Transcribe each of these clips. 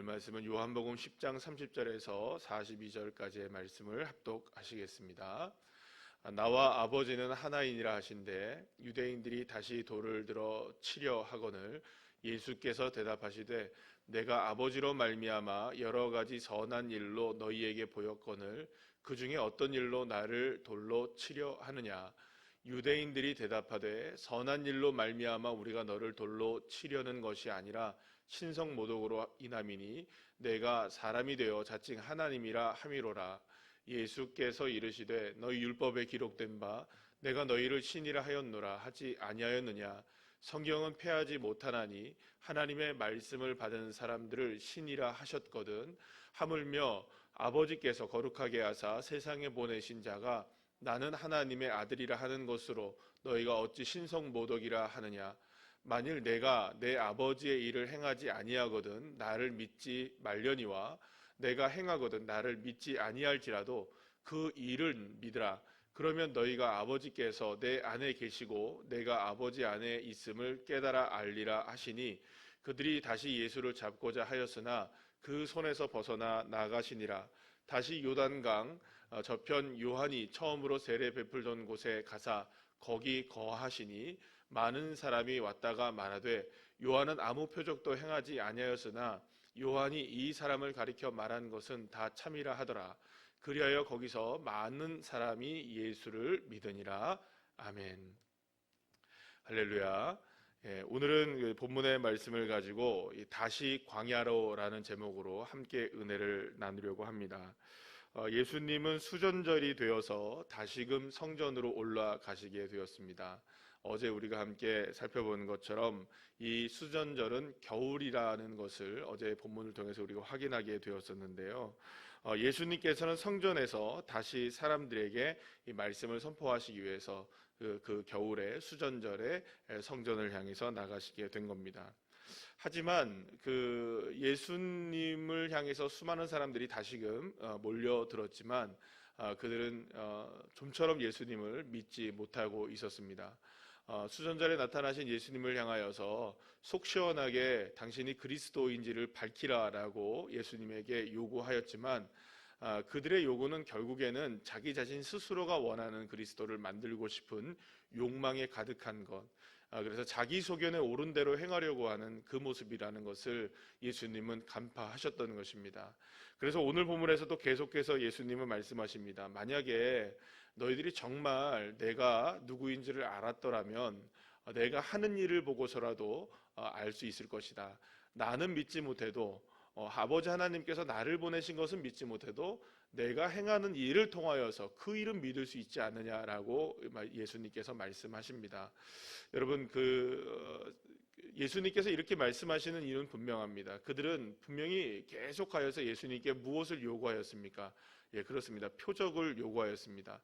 오늘 말씀은 요한복음 10장 30절에서 42절까지의 말씀을 합독하시겠습니다. 나와 아버지는 하나이니라 하신대 유대인들이 다시 돌을 들어 치려 하거늘 예수께서 대답하시되 내가 아버지로 말미암아 여러 가지 선한 일로 너희에게 보였거늘 그 중에 어떤 일로 나를 돌로 치려 하느냐. 유대인들이 대답하되 선한 일로 말미암아 우리가 너를 돌로 치려는 것이 아니라 신성 모독으로 인함이니 내가 사람이 되어 자칭 하나님이라 함이로라. 예수께서 이르시되 너희 율법에 기록된 바 내가 너희를 신이라 하였노라 하지 아니하였느냐. 성경은 패하지 못하나니 하나님의 말씀을 받은 사람들을 신이라 하셨거든. 하물며 아버지께서 거룩하게 하사 세상에 보내신 자가 나는 하나님의 아들이라 하는 것으로 너희가 어찌 신성 모독이라 하느냐. 만일 내가 내 아버지의 일을 행하지 아니하거든 나를 믿지 말려니와 내가 행하거든 나를 믿지 아니할지라도 그 일을 믿으라. 그러면 너희가 아버지께서 내 안에 계시고 내가 아버지 안에 있음을 깨달아 알리라 하시니 그들이 다시 예수를 잡고자 하였으나 그 손에서 벗어나 나가시니라. 다시 요단강 저편 요한이 처음으로 세례 베풀던 곳에 가사 거기 거하시니 많은 사람이 왔다가 말하되 요한은 아무 표적도 행하지 아니하였으나 요한이 이 사람을 가리켜 말한 것은 다 참이라 하더라. 그리하여 거기서 많은 사람이 예수를 믿으니라. 아멘. 할렐루야. 오늘은 본문의 말씀을 가지고 다시 광야로라는 제목으로 함께 은혜를 나누려고 합니다. 예수님은 수전절이 되어서 다시금 성전으로 올라가시게 되었습니다. 어제 우리가 함께 살펴본 것처럼 이 수전절은 겨울이라는 것을 어제 본문을 통해서 우리가 확인하게 되었었는데요. 예수님께서는 성전에서 다시 사람들에게 이 말씀을 선포하시기 위해서 그 겨울에 수전절에 성전을 향해서 나가시게 된 겁니다. 하지만 그 예수님을 향해서 수많은 사람들이 다시금 몰려들었지만 그들은 좀처럼 예수님을 믿지 못하고 있었습니다. 수전절에 나타나신 예수님을 향하여서 속 시원하게 당신이 그리스도인지를 밝히라라고 예수님에게 요구하였지만 그들의 요구는 결국에는 자기 자신 스스로가 원하는 그리스도를 만들고 싶은 욕망에 가득한 것, 그래서 자기 소견에 옳은 대로 행하려고 하는 그 모습이라는 것을 예수님은 간파하셨던 것입니다. 그래서 오늘 본문에서도 계속해서 예수님은 말씀하십니다. 만약에 너희들이 정말 내가 누구인지를 알았더라면 내가 하는 일을 보고서라도 알 수 있을 것이다. 나는 믿지 못해도 아버지 하나님께서 나를 보내신 것은 믿지 못해도 내가 행하는 일을 통하여서 그 일은 믿을 수 있지 않느냐라고 예수님께서 말씀하십니다. 여러분, 예수님께서 이렇게 말씀하시는 이유는 분명합니다. 그들은 분명히 계속하여서 예수님께 무엇을 요구하였습니까? 예, 그렇습니다. 표적을 요구하였습니다.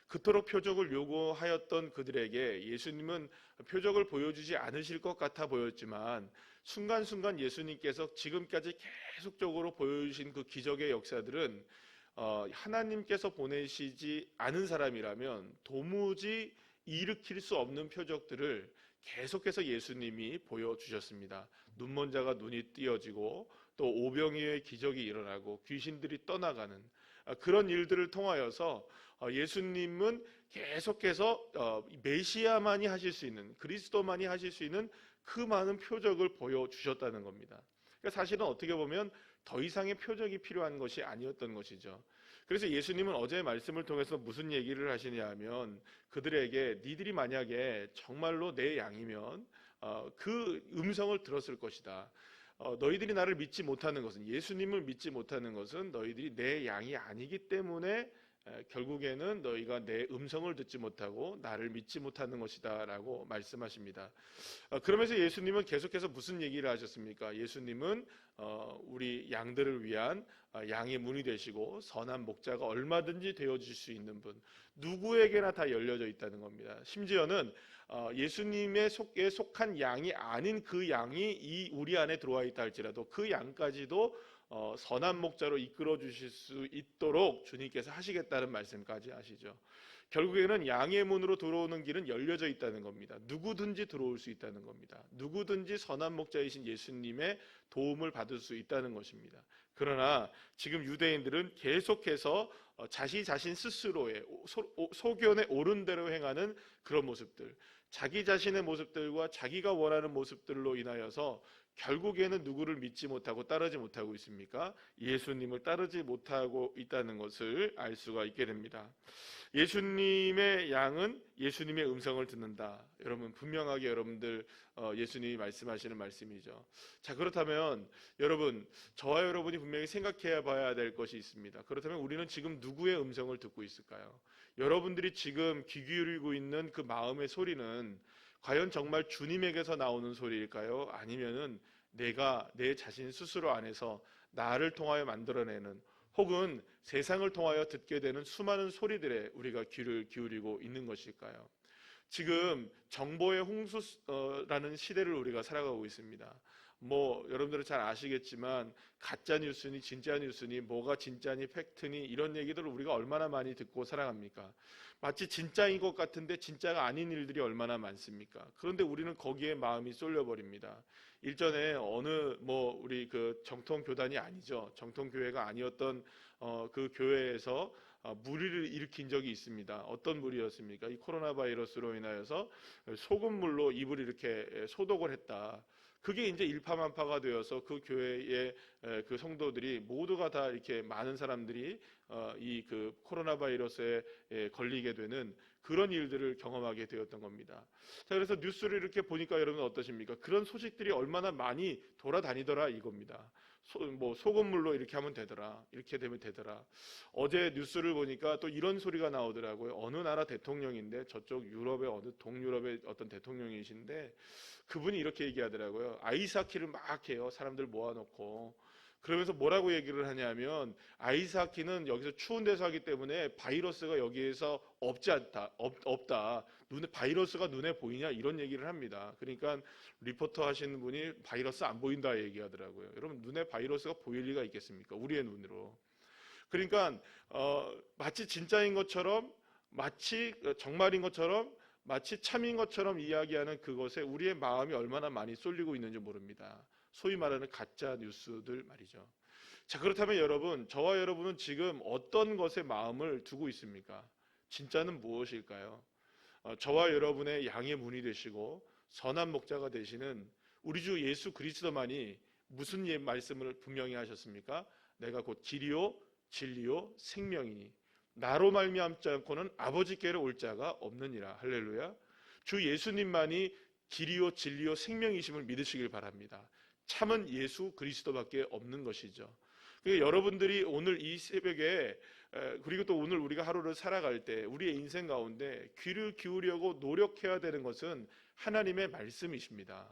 그토록 표적을 요구하였던 그들에게 예수님은 표적을 보여주지 않으실 것 같아 보였지만 순간순간 예수님께서 지금까지 계속적으로 보여주신 그 기적의 역사들은 하나님께서 보내시지 않은 사람이라면 도무지 일으킬 수 없는 표적들을 계속해서 예수님이 보여주셨습니다. 눈먼 자가 눈이 띄어지고 또 오병이어의 기적이 일어나고 귀신들이 떠나가는 그런 일들을 통하여서 예수님은 계속해서 메시아만이 하실 수 있는, 그리스도만이 하실 수 있는 그 많은 표적을 보여주셨다는 겁니다. 그러니까 사실은 어떻게 보면 더 이상의 표적이 필요한 것이 아니었던 것이죠. 그래서 예수님은 어제의 말씀을 통해서 무슨 얘기를 하시냐 하면 그들에게 니들이 만약에 정말로 내 양이면 그 음성을 들었을 것이다. 너희들이 나를 믿지 못하는 것은, 예수님을 믿지 못하는 것은 너희들이 내 양이 아니기 때문에 결국에는 너희가 내 음성을 듣지 못하고 나를 믿지 못하는 것이다 라고 말씀하십니다. 그러면서 예수님은 계속해서 무슨 얘기를 하셨습니까? 예수님은 우리 양들을 위한 양의 문이 되시고 선한 목자가 얼마든지 되어줄 수 있는 분, 누구에게나 다 열려져 있다는 겁니다. 심지어는 예수님의 속에 속한 양이 아닌 그 양이 우리 안에 들어와 있다 할지라도 그 양까지도 선한 목자로 이끌어 주실 수 있도록 주님께서 하시겠다는 말씀까지 하시죠. 결국에는 양의 문으로 들어오는 길은 열려져 있다는 겁니다. 누구든지 들어올 수 있다는 겁니다. 누구든지 선한 목자이신 예수님의 도움을 받을 수 있다는 것입니다. 그러나 지금 유대인들은 계속해서 자신 스스로의 소견에 옳은 대로 행하는 그런 모습들, 자기 자신의 모습들과 자기가 원하는 모습들로 인하여서 결국에는 누구를 믿지 못하고 따르지 못하고 있습니까? 예수님을 따르지 못하고 있다는 것을 알 수가 있게 됩니다. 예수님의 양은 예수님의 음성을 듣는다. 여러분, 분명하게 여러분들 예수님이 말씀하시는 말씀이죠. 자, 그렇다면 여러분, 저와 여러분이 분명히 생각해 봐야 될 것이 있습니다. 그렇다면 우리는 지금 누구의 음성을 듣고 있을까요? 여러분들이 지금 귀 기울이고 있는 그 마음의 소리는 과연 정말 주님에게서 나오는 소리일까요? 아니면은 내가 내 자신 스스로 안에서 나를 통하여 만들어내는, 혹은 세상을 통하여 듣게 되는 수많은 소리들에 우리가 귀를 기울이고 있는 것일까요? 지금 정보의 홍수라는 시대를 우리가 살아가고 있습니다. 여러분들은 잘 아시겠지만 가짜 뉴스니 진짜 뉴스니 뭐가 진짜니 팩트니 이런 얘기들을 우리가 얼마나 많이 듣고 살아갑니까? 마치 진짜인 것 같은데 진짜가 아닌 일들이 얼마나 많습니까? 그런데 우리는 거기에 마음이 쏠려버립니다. 일전에 우리 그 정통 교단이 아니죠. 정통 교회가 아니었던 그 교회에서 무리를 일으킨 적이 있습니다. 어떤 무리였습니까? 이 코로나 바이러스로 인하여서 소금물로 입을 이렇게 소독을 했다. 그게 이제 일파만파가 되어서 그 교회의 그 성도들이 모두가 다 이렇게 많은 사람들이 이 그 코로나 바이러스에 걸리게 되는 그런 일들을 경험하게 되었던 겁니다. 자, 그래서 뉴스를 이렇게 보니까 여러분 어떠십니까? 그런 소식들이 얼마나 많이 돌아다니더라 이겁니다. 소금물로 이렇게 하면 되더라, 이렇게 되면 되더라. 어제 뉴스를 보니까 또 이런 소리가 나오더라고요. 어느 나라 대통령인데, 저쪽 유럽의 어느 동유럽의 어떤 대통령이신데 그분이 이렇게 얘기하더라고요. 아이스하키를 막 해요. 사람들 모아놓고. 그러면서 뭐라고 얘기를 하냐면, 아이스하키는 여기서 추운 데서 하기 때문에 바이러스가 여기에서 없다. 바이러스가 눈에 보이냐? 이런 얘기를 합니다. 그러니까 리포터 하시는 분이 바이러스 안 보인다 얘기하더라고요. 여러분, 눈에 바이러스가 보일 리가 있겠습니까? 우리의 눈으로. 그러니까 마치 진짜인 것처럼, 마치 정말인 것처럼, 마치 참인 것처럼 이야기하는 그것에 우리의 마음이 얼마나 많이 쏠리고 있는지 모릅니다. 소위 말하는 가짜 뉴스들 말이죠. 자, 그렇다면 여러분, 저와 여러분은 지금 어떤 것에 마음을 두고 있습니까? 진짜는 무엇일까요? 저와 여러분의 양의 문이 되시고 선한 목자가 되시는 우리 주 예수 그리스도만이 무슨 말씀을 분명히 하셨습니까? 내가 곧 길이요 진리요 생명이니 나로 말미암지 않고는 아버지께로 올 자가 없느니라. 할렐루야. 주 예수님만이 길이요 진리요 생명이심을 믿으시길 바랍니다. 참은 예수 그리스도밖에 없는 것이죠. 그러니까 여러분들이 오늘 이 새벽에, 그리고 또 오늘 우리가 하루를 살아갈 때 우리의 인생 가운데 귀를 기울이려고 노력해야 되는 것은 하나님의 말씀이십니다.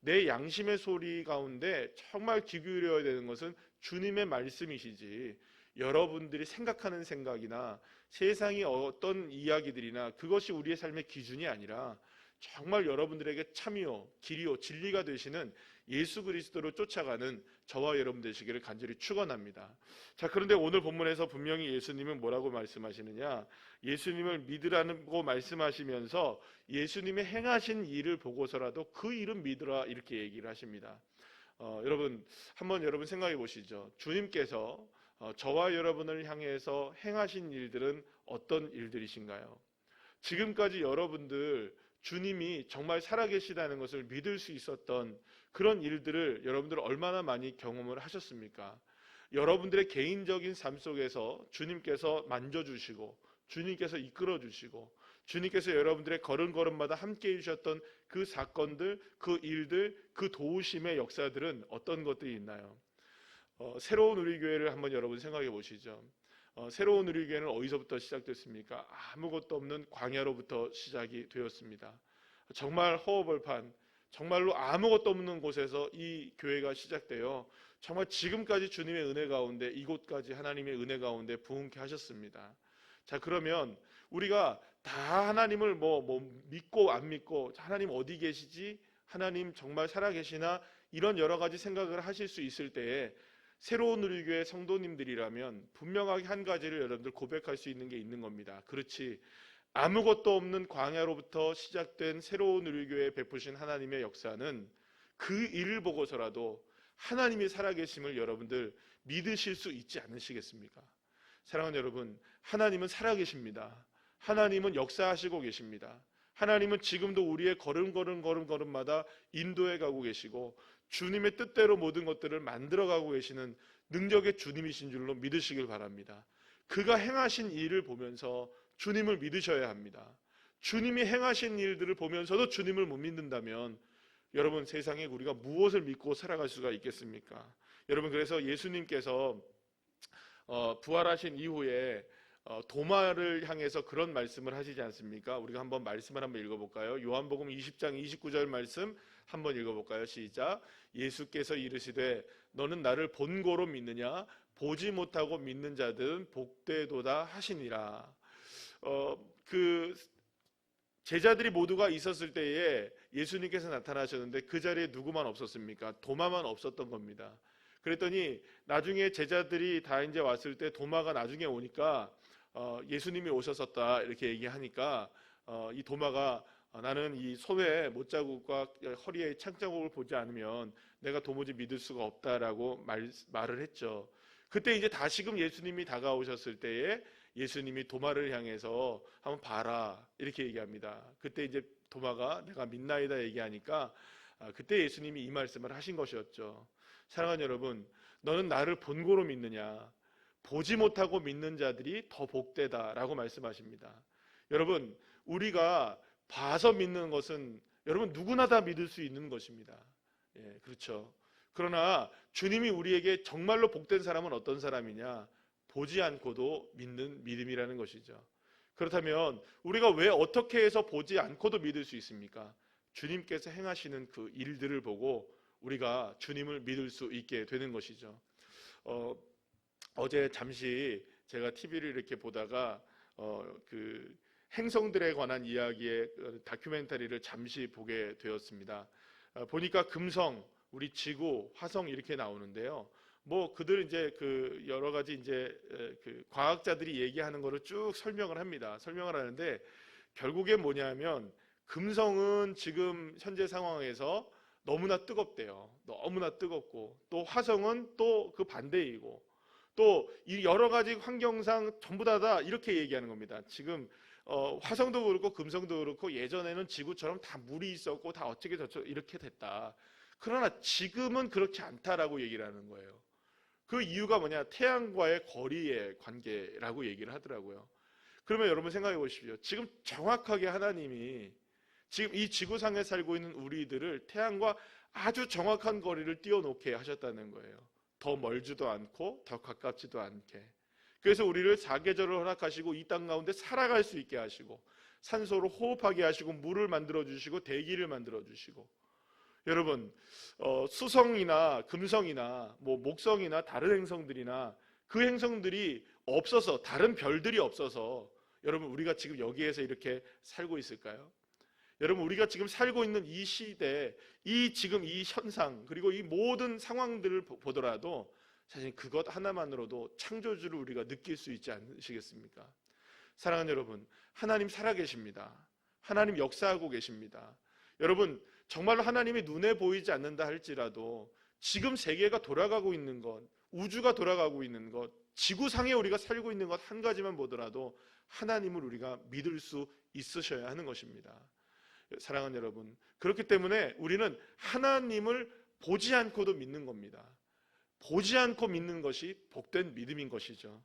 내 양심의 소리 가운데 정말 귀 기울여야 되는 것은 주님의 말씀이시지, 여러분들이 생각하는 생각이나 세상이 어떤 이야기들이나 그것이 우리의 삶의 기준이 아니라 정말 여러분들에게 참이요 길이요 진리가 되시는 예수 그리스도로 쫓아가는 저와 여러분 되시기를 간절히 축원합니다. 자, 그런데 오늘 본문에서 분명히 예수님은 뭐라고 말씀하시느냐? 예수님을 믿으라고 말씀하시면서 예수님의 행하신 일을 보고서라도 그 일은 믿으라 이렇게 얘기를 하십니다. 여러분 한번 여러분 생각해 보시죠. 주님께서 저와 여러분을 향해서 행하신 일들은 어떤 일들이신가요? 지금까지 여러분들 주님이 정말 살아계시다는 것을 믿을 수 있었던 그런 일들을 여러분들 얼마나 많이 경험을 하셨습니까? 여러분들의 개인적인 삶 속에서 주님께서 만져주시고 주님께서 이끌어주시고 주님께서 여러분들의 걸음걸음마다 함께해 주셨던 그 사건들, 그 일들, 그 도우심의 역사들은 어떤 것들이 있나요? 새로운 우리 교회를 한번 여러분 생각해 보시죠. 새로운 우리 교회는 어디서부터 시작됐습니까? 아무것도 없는 광야로부터 시작이 되었습니다. 정말 허허벌판, 정말로 아무것도 없는 곳에서 이 교회가 시작되어 정말 지금까지 주님의 은혜 가운데 이곳까지 하나님의 은혜 가운데 부흥케 하셨습니다. 자, 그러면 우리가 다 하나님을 믿고 안 믿고, 하나님 어디 계시지? 하나님 정말 살아계시나? 이런 여러 가지 생각을 하실 수 있을 때에 새로운 우리 교회 성도님들이라면 분명하게 한 가지를 여러분들 고백할 수 있는 게 있는 겁니다. 그렇지, 아무것도 없는 광야로부터 시작된 새로운 우리교회에 베푸신 하나님의 역사는 그 일을 보고서라도 하나님이 살아계심을 여러분들 믿으실 수 있지 않으시겠습니까? 사랑하는 여러분, 하나님은 살아계십니다. 하나님은 역사하시고 계십니다. 하나님은 지금도 우리의 걸음마다 인도해 가고 계시고 주님의 뜻대로 모든 것들을 만들어 가고 계시는 능력의 주님이신 줄로 믿으시길 바랍니다. 그가 행하신 일을 보면서 주님을 믿으셔야 합니다. 주님이 행하신 일들을 보면서도 주님을 못 믿는다면 여러분, 세상에 우리가 무엇을 믿고 살아갈 수가 있겠습니까? 여러분, 그래서 예수님께서 부활하신 이후에 도마를 향해서 그런 말씀을 하시지 않습니까? 우리가 한번 말씀을 한번 읽어볼까요? 요한복음 20장 29절 말씀 한번 읽어볼까요? 시작. 예수께서 이르시되 너는 나를 본고로 믿느냐? 보지 못하고 믿는 자들은 복되도다 하시니라. 그 제자들이 모두가 있었을 때에 예수님께서 나타나셨는데 그 자리에 누구만 없었습니까? 도마만 없었던 겁니다. 그랬더니 나중에 제자들이 다 이제 왔을 때 도마가 나중에 오니까 예수님이 오셨었다 이렇게 얘기하니까 이 도마가 나는 이 손에 못자국과 허리에 창자국을 보지 않으면 내가 도무지 믿을 수가 없다라고 말을 했죠. 그때 이제 다시금 예수님이 다가오셨을 때에 예수님이 도마를 향해서 한번 봐라 이렇게 얘기합니다. 그때 이제 도마가 내가 믿나이다 얘기하니까 그때 예수님이 이 말씀을 하신 것이었죠. 사랑하는 여러분, 너는 나를 본고로 믿느냐? 보지 못하고 믿는 자들이 더 복되다라고 말씀하십니다. 여러분, 우리가 봐서 믿는 것은 여러분 누구나 다 믿을 수 있는 것입니다. 예, 그렇죠. 그러나 주님이 우리에게 정말로 복된 사람은 어떤 사람이냐? 보지 않고도 믿는 믿음이라는 것이죠. 그렇다면 우리가 왜 어떻게 해서 보지 않고도 믿을 수 있습니까? 주님께서 행하시는 그 일들을 보고 우리가 주님을 믿을 수 있게 되는 것이죠. 어제 잠시 제가 TV를 이렇게 보다가 그 행성들에 관한 이야기의 다큐멘터리를 잠시 보게 되었습니다. 보니까 금성, 우리 지구, 화성 이렇게 나오는데요. 뭐 그들 이제 그 여러 가지 이제 그 과학자들이 얘기하는 거를 쭉 설명을 합니다. 설명을 하는데 결국에 뭐냐면 금성은 지금 현재 상황에서 너무나 뜨겁대요. 너무나 뜨겁고 또 화성은 또 그 반대이고 또 이 여러 가지 환경상 전부 다 이렇게 얘기하는 겁니다. 지금 화성도 그렇고 금성도 그렇고 예전에는 지구처럼 다 물이 있었고 다 어쩌게 저쩌고 이렇게 됐다. 그러나 지금은 그렇지 않다라고 얘기를 하는 거예요. 그 이유가 뭐냐? 태양과의 거리의 관계라고 얘기를 하더라고요. 그러면 여러분 생각해 보십시오. 지금 정확하게 하나님이 지금 이 지구상에 살고 있는 우리들을 태양과 아주 정확한 거리를 띄워놓게 하셨다는 거예요. 더 멀지도 않고 더 가깝지도 않게. 그래서 우리를 사계절을 허락하시고 이 땅 가운데 살아갈 수 있게 하시고 산소를 호흡하게 하시고 물을 만들어 주시고 대기를 만들어 주시고 여러분 수성이나 금성이나 뭐 목성이나 다른 행성들이나 그 행성들이 없어서 다른 별들이 없어서 여러분 우리가 지금 여기에서 이렇게 살고 있을까요? 여러분 우리가 지금 살고 있는 이 시대, 이 지금 이 현상 그리고 이 모든 상황들을 보더라도 사실 그것 하나만으로도 창조주를 우리가 느낄 수 있지 않으시겠습니까? 사랑하는 여러분, 하나님 살아계십니다. 하나님 역사하고 계십니다. 여러분 정말로 하나님이 눈에 보이지 않는다 할지라도 지금 세계가 돌아가고 있는 것, 우주가 돌아가고 있는 것, 지구상에 우리가 살고 있는 것 한 가지만 보더라도 하나님을 우리가 믿을 수 있으셔야 하는 것입니다. 사랑하는 여러분, 그렇기 때문에 우리는 하나님을 보지 않고도 믿는 겁니다. 보지 않고 믿는 것이 복된 믿음인 것이죠.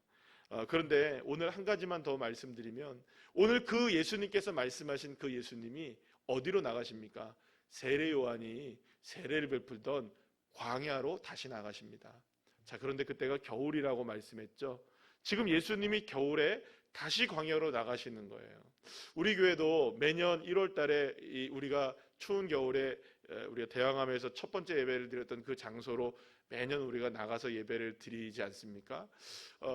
그런데 오늘 한 가지만 더 말씀드리면 오늘 그 예수님께서 말씀하신 그 예수님이 어디로 나가십니까? 세례 요한이 세례를 베풀던 광야로 다시 나가십니다. 자, 그런데 그때가 겨울이라고 말씀했죠. 지금 예수님이 겨울에 다시 광야로 나가시는 거예요. 우리 교회도 매년 1월 달에 우리가 추운 겨울에 우리가 대왕암에서 첫 번째 예배를 드렸던 그 장소로 매년 우리가 나가서 예배를 드리지 않습니까?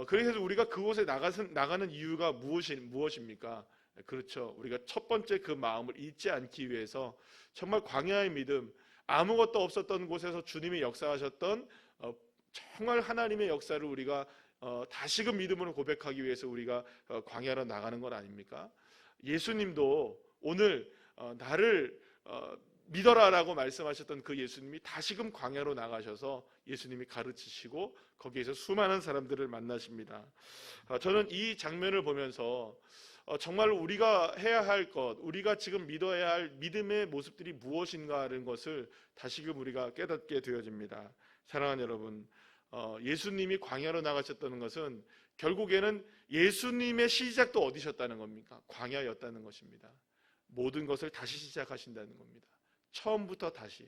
그래서 우리가 그곳에 나가는 이유가 무엇입니까? 그렇죠. 우리가 첫 번째 그 마음을 잊지 않기 위해서 정말 광야의 믿음, 아무것도 없었던 곳에서 주님이 역사하셨던 정말 하나님의 역사를 우리가 다시금 믿음으로 고백하기 위해서 우리가 광야로 나가는 건 아닙니까? 예수님도 오늘 나를 믿어라라고 말씀하셨던 그 예수님이 다시금 광야로 나가셔서 예수님이 가르치시고 거기에서 수많은 사람들을 만나십니다. 저는 이 장면을 보면서 정말 우리가 해야 할 것, 우리가 지금 믿어야 할 믿음의 모습들이 무엇인가 하는 것을 다시금 우리가 깨닫게 되어집니다. 사랑하는 여러분, 예수님이 광야로 나가셨다는 것은 결국에는 예수님의 시작도 어디셨다는 겁니까? 광야였다는 것입니다. 모든 것을 다시 시작하신다는 겁니다. 처음부터 다시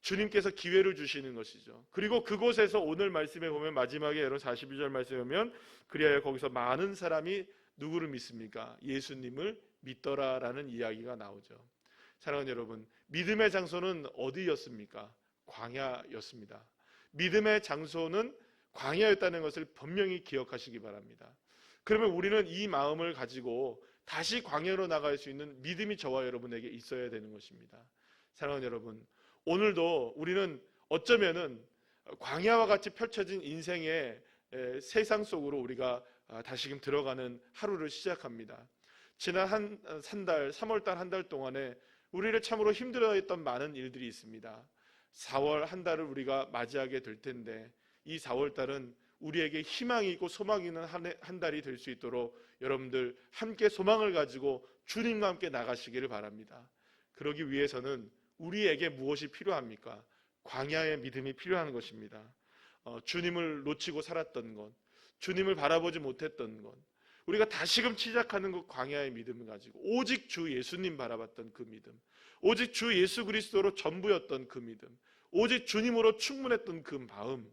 주님께서 기회를 주시는 것이죠. 그리고 그곳에서 오늘 말씀에 보면 마지막에 여러분 42절 말씀에 보면 그리하여 거기서 많은 사람이 누구를 믿습니까? 예수님을 믿더라라는 이야기가 나오죠. 사랑하는 여러분, 믿음의 장소는 어디였습니까? 광야였습니다. 믿음의 장소는 광야였다는 것을 분명히 기억하시기 바랍니다. 그러면 우리는 이 마음을 가지고 다시 광야로 나갈 수 있는 믿음이 저와 여러분에게 있어야 되는 것입니다. 사랑하는 여러분, 오늘도 우리는 어쩌면은 광야와 같이 펼쳐진 인생의 세상 속으로 우리가 다시금 들어가는 하루를 시작합니다. 지난 한 달, 3월달 한 달 동안에 우리를 참으로 힘들어했던 많은 일들이 있습니다. 4월 한 달을 우리가 맞이하게 될 텐데 이 4월달은 우리에게 희망이 있고 소망이 있는 한 달이 될 수 있도록 여러분들 함께 소망을 가지고 주님과 함께 나가시기를 바랍니다. 그러기 위해서는 우리에게 무엇이 필요합니까? 광야의 믿음이 필요한 것입니다. 주님을 놓치고 살았던 것, 주님을 바라보지 못했던 것, 우리가 다시금 시작하는 그 광야의 믿음을 가지고 오직 주 예수님 바라봤던 그 믿음, 오직 주 예수 그리스도로 전부였던 그 믿음, 오직 주님으로 충분했던 그 마음,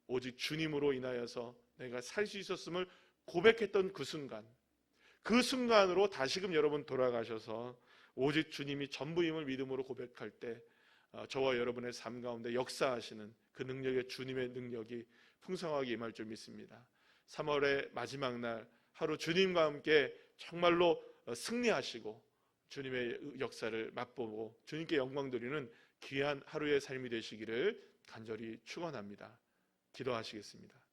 오직 주님으로 인하여서 내가 살 수 있었음을 고백했던 그 순간으로 다시금 여러분 돌아가셔서 오직 주님이 전부임을 믿음으로 고백할 때 저와 여러분의 삶 가운데 역사하시는 그 능력의 주님의 능력이 풍성하게 임할 줄 믿습니다. 3월의 마지막 날 하루 주님과 함께 정말로 승리하시고 주님의 역사를 맛보고 주님께 영광 드리는 귀한 하루의 삶이 되시기를 간절히 축원합니다. 기도하시겠습니다.